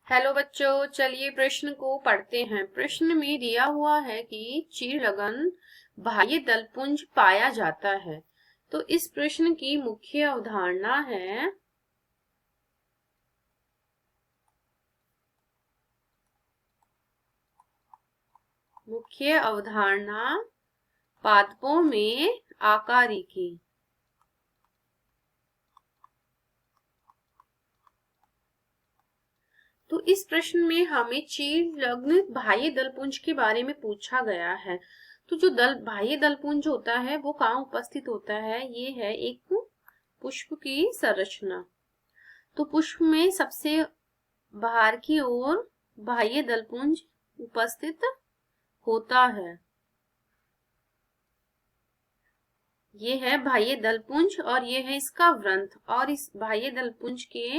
Hello बच्चों, चलिए प्रश्न को पढ़ते हैं। प्रश्न में दिया हुआ है कि चीड़-लगन बाह्य दलपुंज पाया जाता है। तो इस प्रश्न की मुख्य अवधारणा है पादपों में आकारिकी। तो इस प्रश्न में हमें चीड़-लग्न बाह्य दलपुंज के बारे में पूछा गया है। तो जो बाह्य दलपुंज होता है वो कहाँ उपस्थित होता है? ये है एक पुष्प की संरचना। तो पुष्प में सबसे बाहर की ओर बाह्य दलपुंज उपस्थित होता है। ये है बाह्य दलपुंज और ये है इसका वृंत। और इस बाह्य दलपुंज के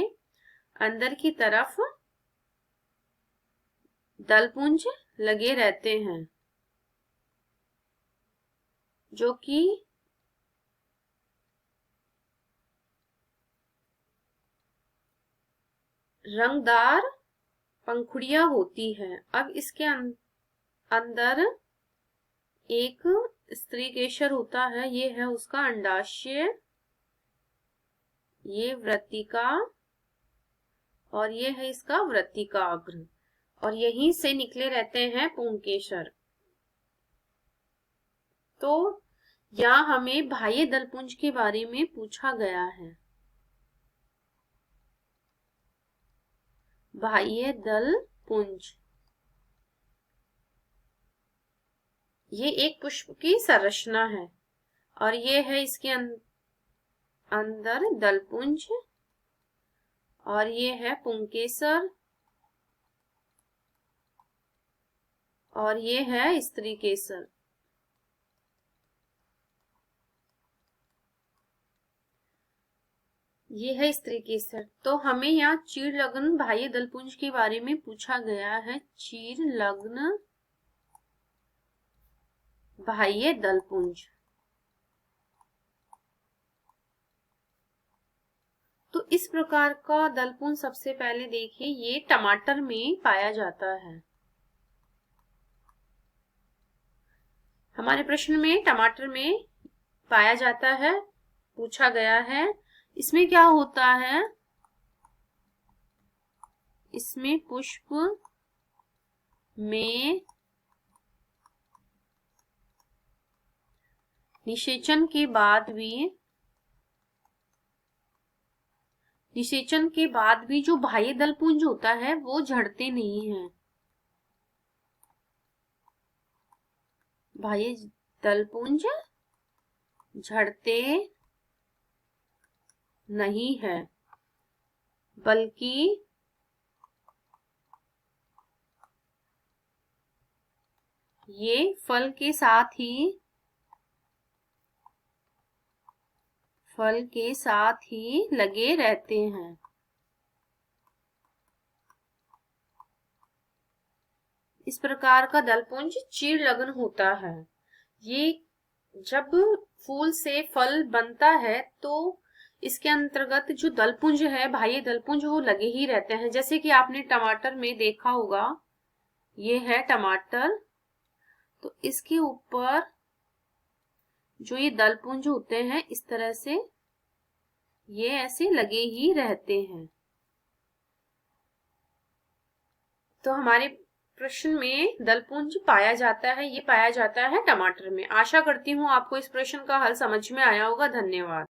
अंदर की तरफ दलपुंज लगे रहते हैं जो कि रंगदार पंखुड़ियां होती है। अब इसके अंदर एक स्त्री केसर होता है, ये है उसका अंडाशय, ये वृत्तिका और ये है इसका वृत्तिकाग्र और यहीं से निकले रहते हैं पुंकेसर। तो यहाँ हमें बाह्य दलपुंज के बारे में पूछा गया है। बाह्य दलपुंज ये एक पुष्प की संरचना है और ये है इसके अंदर दलपुंज और ये है पुंकेसर और ये है स्त्री केसर। ये है स्त्री केसर। तो हमें यहाँ चीड़-लग्न बाह्य दलपुंज के बारे में पूछा गया है। चीड़-लग्न बाह्य दलपुंज। तो इस प्रकार का दलपुंज सबसे पहले देखिए, ये टमाटर में पाया जाता है। हमारे प्रश्न में टमाटर में पाया जाता है पूछा गया है। इसमें क्या होता है? इसमें पुष्प में निषेचन के बाद भी जो बाह्य दलपुंज होता है वो झड़ते नहीं है। बाह्य दलपुंज झड़ते नहीं है, बल्कि ये फल के साथ ही लगे रहते हैं। इस प्रकार का दलपुंज चीड़-लग्न होता है। ये जब फूल से फल बनता है तो इसके अंतर्गत जो दलपुंज है, बाह्य दलपुंज, वो लगे ही रहते हैं। जैसे कि आपने टमाटर में देखा होगा, ये है टमाटर, तो इसके ऊपर जो ये दलपुंज होते हैं इस तरह से ये ऐसे लगे ही रहते हैं। तो हमारे प्रश्न में दलपुंज पाया जाता है, ये पाया जाता है टमाटर में। आशा करती हूँ आपको इस प्रश्न का हल समझ में आया होगा। धन्यवाद।